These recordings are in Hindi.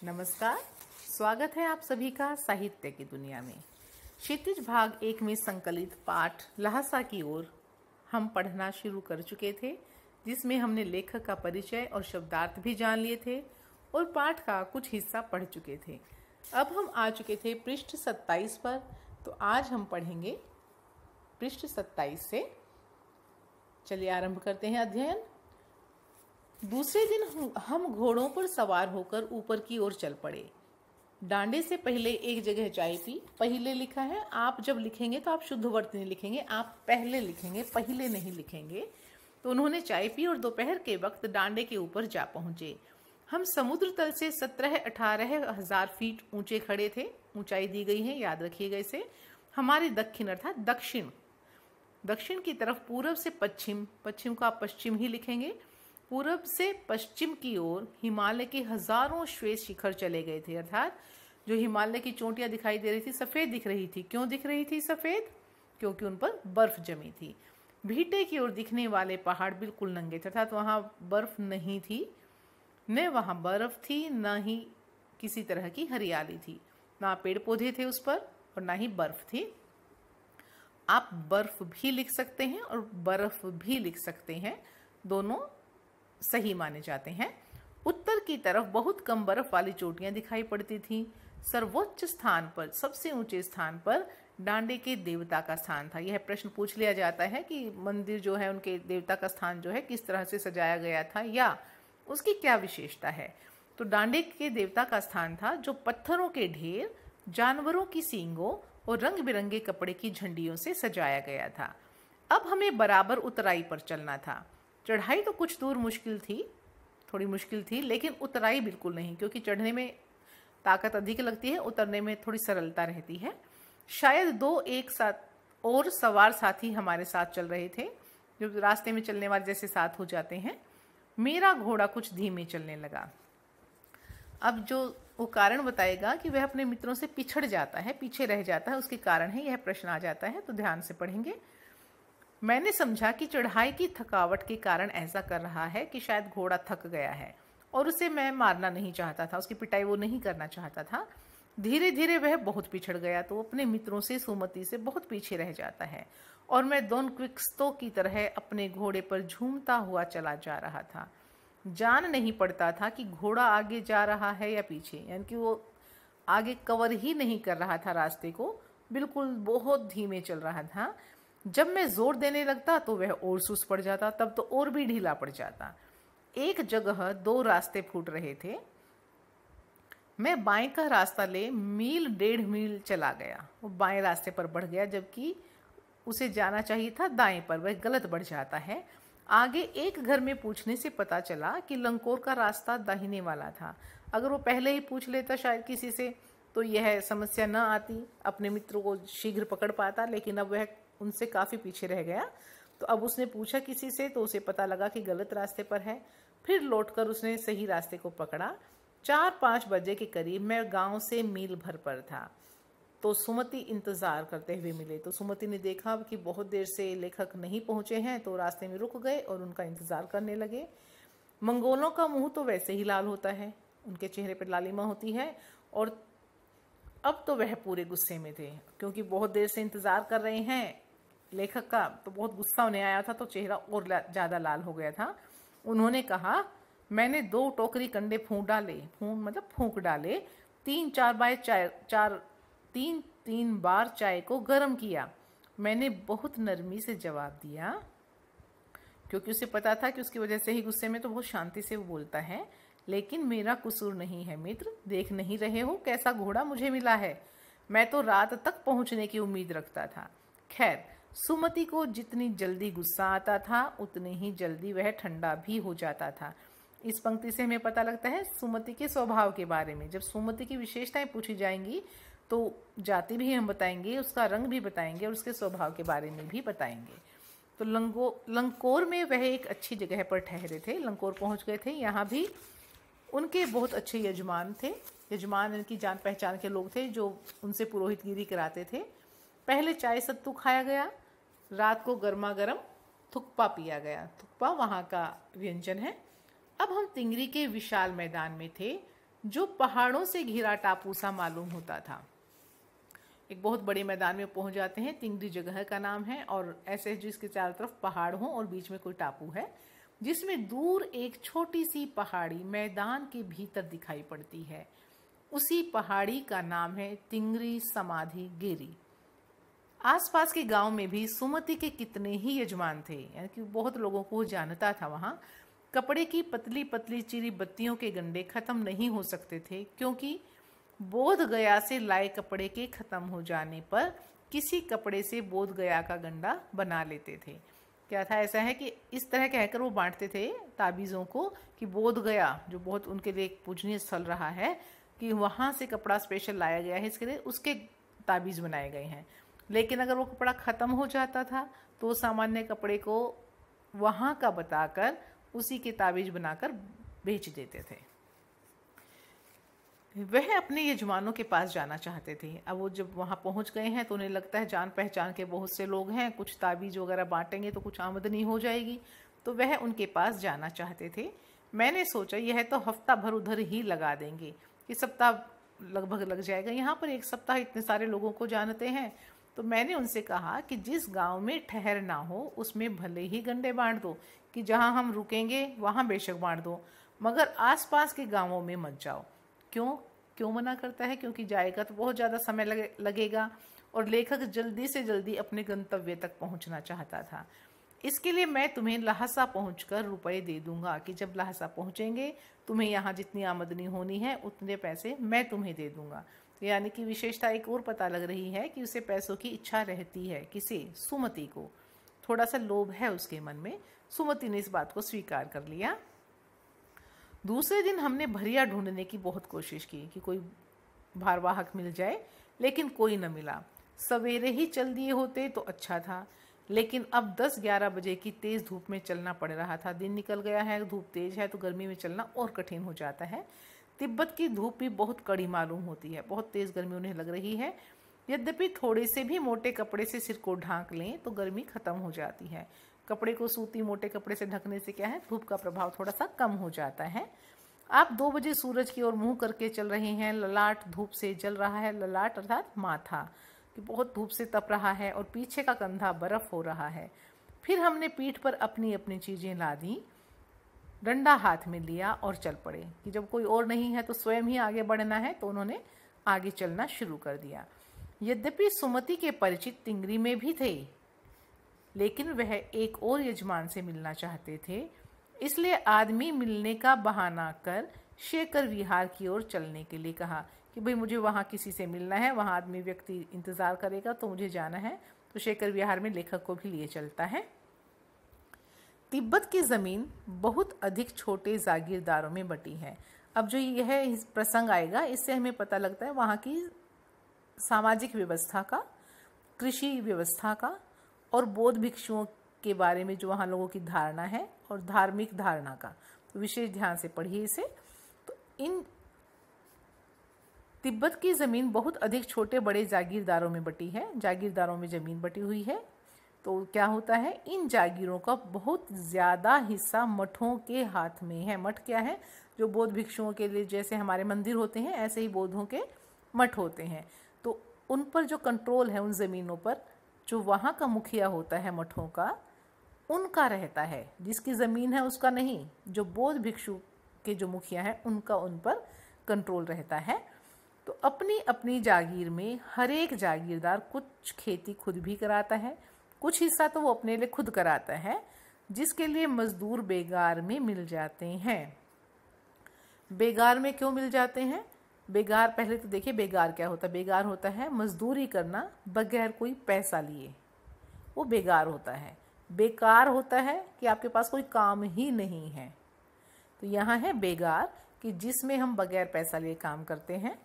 नमस्कार। स्वागत है आप सभी का साहित्य की दुनिया में। क्षितिज भाग 1 में संकलित पाठ लहसा की ओर हम पढ़ना शुरू कर चुके थे, जिसमें हमने लेखक का परिचय और शब्दार्थ भी जान लिए थे और पाठ का कुछ हिस्सा पढ़ चुके थे। अब हम आ चुके थे पृष्ठ 27 पर, तो आज हम पढ़ेंगे पृष्ठ 27 से। चलिए आरंभ करते हैं अध्ययन। दूसरे दिन हम घोड़ों पर सवार होकर ऊपर की ओर चल पड़े। डांडे से पहले एक जगह चाय पी। पहले लिखा है, आप जब लिखेंगे तो आप शुद्ध वर्तनी लिखेंगे, आप पहले लिखेंगे, पहले नहीं लिखेंगे। तो उन्होंने चाय पी और दोपहर के वक्त डांडे के ऊपर जा पहुंचे। हम समुद्र तल से 17-18 हजार फीट ऊंचे खड़े थे। ऊंचाई दी गई है, याद रखिएगा इसे। हमारी दक्षिण अर्थात दक्षिण की तरफ पूरब से पश्चिम, पश्चिम को आप पश्चिम ही लिखेंगे, पूरब से पश्चिम की ओर हिमालय के हजारों श्वेत शिखर चले गए थे। अर्थात जो हिमालय की चोटियां दिखाई दे रही थी, सफेद दिख रही थी। क्यों दिख रही थी सफेद? क्योंकि उन पर बर्फ जमी थी। भीटे की ओर दिखने वाले पहाड़ बिल्कुल नंगे थे, अर्थात वहां बर्फ नहीं थी। न वहां बर्फ थी, न ही किसी तरह की हरियाली थी, ना पेड़ पौधे थे उस पर और ना ही बर्फ थी। आप बर्फ भी लिख सकते हैं और बर्फ भी लिख सकते हैं, दोनों सही माने जाते हैं। उत्तर की तरफ बहुत कम बर्फ वाली चोटियां दिखाई पड़ती थीं। सर्वोच्च स्थान पर, सबसे ऊंचे स्थान पर डांडे के देवता का स्थान था। यह प्रश्न पूछ लिया जाता है कि मंदिर जो है, उनके देवता का स्थान जो है, किस तरह से सजाया गया था या उसकी क्या विशेषता है। तो डांडे के देवता का स्थान था जो पत्थरों के ढेर, जानवरों की सींगों और रंग बिरंगे कपड़े की झंडियों से सजाया गया था। अब हमें बराबर उतराई पर चलना था। चढ़ाई तो कुछ दूर थोड़ी मुश्किल थी, लेकिन उतराई बिल्कुल नहीं, क्योंकि चढ़ने में ताकत अधिक लगती है, उतरने में थोड़ी सरलता रहती है। शायद 2 एक साथ और सवार साथी हमारे साथ चल रहे थे, जो रास्ते में चलने वाले जैसे साथ हो जाते हैं। मेरा घोड़ा कुछ धीमे चलने लगा। अब जो वो कारण बताएगा कि वह अपने मित्रों से पिछड़ जाता है, पीछे रह जाता है, उसके कारण है, यह प्रश्न आ जाता है, तो ध्यान से पढ़ेंगे। मैंने समझा कि चढ़ाई की थकावट के कारण ऐसा कर रहा है कि शायद घोड़ा थक गया है और उसे मैं मारना नहीं चाहता था, उसकी पिटाई वो नहीं करना चाहता था। धीरे धीरे वह बहुत पिछड़ गया तो अपने मित्रों से, सुमति से बहुत पीछे रह जाता है और मैं डॉन क्विक्सटो की तरह अपने घोड़े पर झूमता हुआ चला जा रहा था। जान नहीं पड़ता था कि घोड़ा आगे जा रहा है या पीछे, यानी कि वो आगे कवर ही नहीं कर रहा था रास्ते को, बिल्कुल बहुत धीमे चल रहा था। जब मैं जोर देने लगता तो वह और सुस्त पड़ जाता, तब तो और भी ढीला पड़ जाता। एक जगह 2 रास्ते फूट रहे थे। मैं बाएं का रास्ता ले 1.5 मील चला गया। वो बाएं रास्ते पर बढ़ गया, जबकि उसे जाना चाहिए था दाएं पर, वह गलत बढ़ जाता है। आगे एक घर में पूछने से पता चला कि लंकोर का रास्ता दाहिने वाला था। अगर वो पहले ही पूछ लेता शायद किसी से, तो यह समस्या न आती, अपने मित्रों को शीघ्र पकड़ पाता, लेकिन अब वह उनसे काफ़ी पीछे रह गया। तो अब उसने पूछा किसी से, तो उसे पता लगा कि गलत रास्ते पर है। फिर लौटकर उसने सही रास्ते को पकड़ा। 4-5 बजे के करीब मैं गांव से मील भर पर था, तो सुमति इंतज़ार करते हुए मिले। तो सुमति ने देखा कि बहुत देर से लेखक नहीं पहुंचे हैं, तो रास्ते में रुक गए और उनका इंतज़ार करने लगे। मंगोलों का मुंह तो वैसे ही लाल होता है, उनके चेहरे पर लालिमा होती है, और अब तो वह पूरे गुस्से में थे, क्योंकि बहुत देर से इंतज़ार कर रहे हैं लेखक का, तो बहुत गुस्सा उन्हें आया था, तो चेहरा और ज़्यादा लाल हो गया था। उन्होंने कहा, मैंने 2 टोकरी कंडे फूंक डाले, 3 बार चाय को गर्म किया। मैंने बहुत नरमी से जवाब दिया, क्योंकि उसे पता था कि उसकी वजह से ही गुस्से में तो बहुत शांति से वो बोलता है, लेकिन मेरा कसूर नहीं है मित्र, देख नहीं रहे हो कैसा घोड़ा मुझे मिला है। मैं तो रात तक पहुंचने की उम्मीद रखता था। खैर, सुमति को जितनी जल्दी गुस्सा आता था, उतनी ही जल्दी वह ठंडा भी हो जाता था। इस पंक्ति से हमें पता लगता है सुमति के स्वभाव के बारे में। जब सुमति की विशेषताएं पूछी जाएंगी तो जाति भी हम बताएंगे, उसका रंग भी बताएंगे और उसके स्वभाव के बारे में भी बताएंगे। तो लंकोर में वह एक अच्छी जगह पर ठहरे थे, लंकोर पहुंच गए थे। यहाँ भी उनके बहुत अच्छे यजमान थे, यजमान इनकी जान पहचान के लोग थे जो उनसे पुरोहितगिरी कराते थे। पहले चाय सत्तू खाया गया, रात को गर्मा गर्म थुक्पा पिया गया। थुक्पा वहाँ का व्यंजन है। अब हम तिंगरी के विशाल मैदान में थे, जो पहाड़ों से घिरा टापू सा मालूम होता था। एक बहुत बड़े मैदान में पहुंच जाते हैं, तिंगरी जगह का नाम है, और ऐसे जिसके चारों तरफ पहाड़ हो और बीच में कोई टापू है, जिसमें दूर एक छोटी सी पहाड़ी मैदान के भीतर दिखाई पड़ती है। उसी पहाड़ी का नाम है तिंगरी समाधि गिरी। आसपास के गांव में भी सुमति के कितने ही यजमान थे, यानी कि बहुत लोगों को जानता था। वहाँ कपड़े की पतली पतली चिरी बत्तियों के गंडे खत्म नहीं हो सकते थे, क्योंकि बोध गया से लाए कपड़े के खत्म हो जाने पर किसी कपड़े से बोध गया का गंडा बना लेते थे। क्या था, ऐसा है कि इस तरह कहकर वो बांटते थे ताबीज़ों को कि बोध गया, जो बहुत उनके लिए एक पूजनीय स्थल रहा है, कि वहाँ से कपड़ा स्पेशल लाया गया है इसके लिए, उसके ताबीज़ बनाए गए हैं। लेकिन अगर वो कपड़ा ख़त्म हो जाता था तो सामान्य कपड़े को वहाँ का बताकर उसी के ताबीज़ बनाकर बेच देते थे। वह अपने यजमानों के पास जाना चाहते थे। अब वो जब वहाँ पहुँच गए हैं तो उन्हें लगता है जान पहचान के बहुत से लोग हैं, कुछ ताबीज़ वगैरह बांटेंगे तो कुछ आमदनी हो जाएगी, तो वह उनके पास जाना चाहते थे। मैंने सोचा यह तो हफ्ता भर उधर ही लगा देंगे, कि सप्ताह लगभग लग जाएगा, यहाँ पर एक सप्ताह इतने सारे लोगों को जानते हैं। तो मैंने उनसे कहा कि जिस गांव में ठहर ना हो उसमें भले ही गंडे बांट दो, कि जहां हम रुकेंगे वहां बेशक बांट दो, मगर आसपास के गांवों में मत जाओ। क्यों मना करता है? क्योंकि जाएगा तो बहुत ज़्यादा समय लगेगा, और लेखक जल्दी से जल्दी अपने गंतव्य तक पहुंचना चाहता था। इसके लिए मैं तुम्हें लहासा पहुंचकर रुपए दे दूंगा, कि जब लहासा पहुंचेंगे तुम्हें यहाँ जितनी आमदनी होनी है उतने पैसे मैं तुम्हें दे दूंगा। तो यानी कि विशेषता एक और पता लग रही है कि उसे पैसों की इच्छा रहती है। किसे? सुमति को। थोड़ा सा लोभ है उसके मन में। सुमति ने इस बात को स्वीकार कर लिया। दूसरे दिन हमने भरिया ढूंढने की बहुत कोशिश की कि कोई भारवाहक मिल जाए, लेकिन कोई न मिला। सवेरे ही चल दिए होते तो अच्छा था, लेकिन अब 10-11 बजे की तेज धूप में चलना पड़ रहा था। दिन निकल गया है, धूप तेज है, तो गर्मी में चलना और कठिन हो जाता है। तिब्बत की धूप भी बहुत कड़ी मालूम होती है, बहुत तेज गर्मी उन्हें लग रही है। यद्यपि थोड़े से भी मोटे कपड़े से सिर को ढांक लें तो गर्मी खत्म हो जाती है। कपड़े को सूती मोटे कपड़े से ढकने से क्या है, धूप का प्रभाव थोड़ा सा कम हो जाता है। आप 2 बजे सूरज की ओर मुंह करके चल रहे हैं। ललाट धूप से जल रहा है, ललाट अर्थात माथा, कि बहुत धूप से तप रहा है, और पीछे का कंधा बर्फ हो रहा है। फिर हमने पीठ पर अपनी अपनी चीजें ला दी, डंडा हाथ में लिया और चल पड़े, कि जब कोई और नहीं है तो स्वयं ही आगे बढ़ना है, तो उन्होंने आगे चलना शुरू कर दिया। यद्यपि सुमति के परिचित तिंगरी में भी थे, लेकिन वह एक और यजमान से मिलना चाहते थे, इसलिए आदमी मिलने का बहाना कर शेखर विहार की ओर चलने के लिए कहा कि भाई मुझे वहाँ किसी से मिलना है, वहाँ आदमी व्यक्ति इंतज़ार करेगा, तो मुझे जाना है। तो शेखर विहार में लेखक को भी लिए चलता है। तिब्बत की ज़मीन बहुत अधिक छोटे जागीरदारों में बटी है। अब जो यह प्रसंग आएगा, इससे हमें पता लगता है वहाँ की सामाजिक व्यवस्था का, कृषि व्यवस्था का, और बौद्ध भिक्षुओं के बारे में जो वहाँ लोगों की धारणा है, और धार्मिक धारणा का। तो विशेष ध्यान से पढ़िए इसे। तो इन तिब्बत की ज़मीन बहुत अधिक छोटे बड़े जागीरदारों में बटी है। जागीरदारों में ज़मीन बटी हुई है, तो क्या होता है, इन जागीरों का बहुत ज़्यादा हिस्सा मठों के हाथ में है। मठ क्या है? जो बौद्ध भिक्षुओं के लिए जैसे हमारे मंदिर होते हैं, ऐसे ही बौद्धों के मठ होते हैं। तो उन पर जो कंट्रोल है, उन ज़मीनों पर, जो वहाँ का मुखिया होता है मठों का, उनका रहता है। जिसकी ज़मीन है उसका नहीं, जो बौद्ध भिक्षु के जो मुखिया हैं उनका उन पर कंट्रोल रहता है। तो अपनी अपनी जागीर में हर एक जागीरदार कुछ खेती खुद भी कराता है, कुछ हिस्सा तो वो अपने लिए खुद कराता है, जिसके लिए मजदूर बेगार में मिल जाते हैं। बेगार में क्यों मिल जाते हैं? बेगार, पहले तो देखिए बेगार क्या होता है। बेगार होता है मजदूरी करना बगैर कोई पैसा लिए, वो बेगार होता है। बेकार होता है कि आपके पास कोई काम ही नहीं है। तो यहाँ है बेगार, कि जिसमें हम बगैर पैसा लिए काम करते हैं।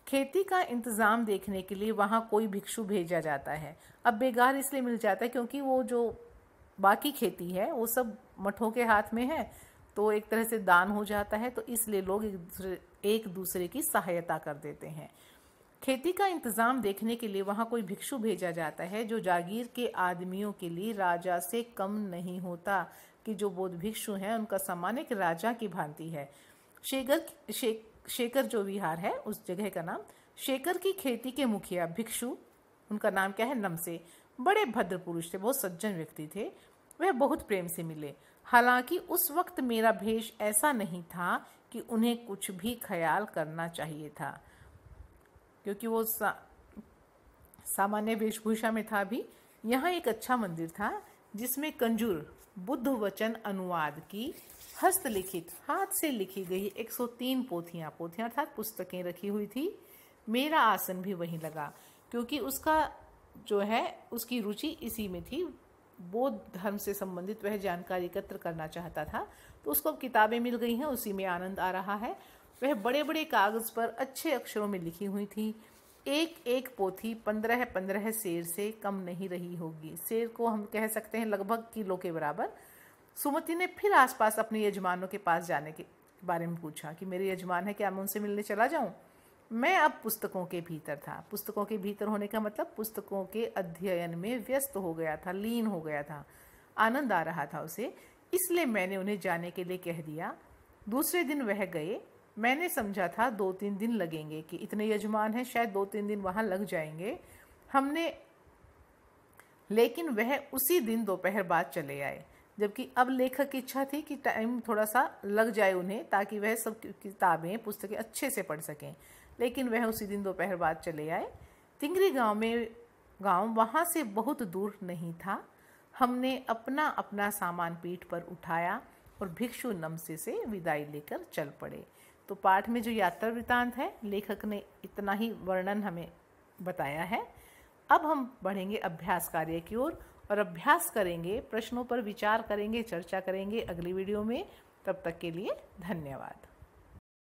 खेती का इंतज़ाम देखने के लिए वहाँ कोई भिक्षु भेजा जाता है। अब बेगार इसलिए मिल जाता है क्योंकि वो जो बाकी खेती है वो सब मठों के हाथ में है, तो एक तरह से दान हो जाता है, तो इसलिए लोग एक दूसरे की सहायता कर देते हैं। खेती का इंतज़ाम देखने के लिए वहाँ कोई भिक्षु भेजा जाता है, जो जागीर के आदमियों के लिए राजा से कम नहीं होता, कि जो बौद्ध भिक्षु हैं उनका सम्मान एक राजा की भांति है। शेखर जो विहार है उस जगह का नाम। शेखर की खेती के मुखिया भिक्षु, उनका नाम क्या है, नमसे, बड़े भद्र पुरुष थे, बहुत सज्जन व्यक्ति थे। वह बहुत प्रेम से मिले। हालांकि उस वक्त मेरा भेष ऐसा नहीं था कि उन्हें कुछ भी ख्याल करना चाहिए था, क्योंकि वो सामान्य वेशभूषा में था भी। यहाँ एक अच्छा मंदिर था जिसमें कंजूर बुद्ध वचन अनुवाद की हस्तलिखित, हाथ से लिखी गई 103 पोथियाँ अर्थात पुस्तकें रखी हुई थी। मेरा आसन भी वहीं लगा, क्योंकि उसका जो है उसकी रुचि इसी में थी। बौद्ध धर्म से संबंधित वह जानकारी एकत्र करना चाहता था, तो उसको अब किताबें मिल गई हैं, उसी में आनंद आ रहा है। वह बड़े बड़े कागज पर अच्छे अक्षरों में लिखी हुई थी। एक एक पोथी 15-15 सेर से कम नहीं रही होगी। सेर को हम कह सकते हैं लगभग किलो के बराबर। सुमति ने फिर आसपास अपने यजमानों के पास जाने के बारे में पूछा कि मेरे यजमान है, क्या मैं उनसे मिलने चला जाऊं? मैं अब पुस्तकों के भीतर था। पुस्तकों के भीतर होने का मतलब पुस्तकों के अध्ययन में व्यस्त हो गया था, लीन हो गया था। आनंद आ रहा था उसे, इसलिए मैंने उन्हें जाने के लिए कह दिया। दूसरे दिन वह गए। मैंने समझा था 2-3 दिन लगेंगे, कि इतने यजमान हैं, शायद 2-3 दिन वहां लग जाएंगे। लेकिन वह उसी दिन दोपहर बाद चले आए, जबकि अब लेखक की इच्छा थी कि टाइम थोड़ा सा लग जाए उन्हें, ताकि वह सब किताबें पुस्तकें अच्छे से पढ़ सकें। लेकिन वह उसी दिन दोपहर बाद चले आए। तिंगरी गांव वहां से बहुत दूर नहीं था। हमने अपना अपना सामान पीठ पर उठाया और भिक्षु नमसे से विदाई लेकर चल पड़े। तो पाठ में जो यात्रा वृतांत है, लेखक ने इतना ही वर्णन हमें बताया है। अब हम बढ़ेंगे अभ्यास कार्य की ओर और अभ्यास करेंगे, प्रश्नों पर विचार करेंगे, चर्चा करेंगे अगली वीडियो में। तब तक के लिए धन्यवाद।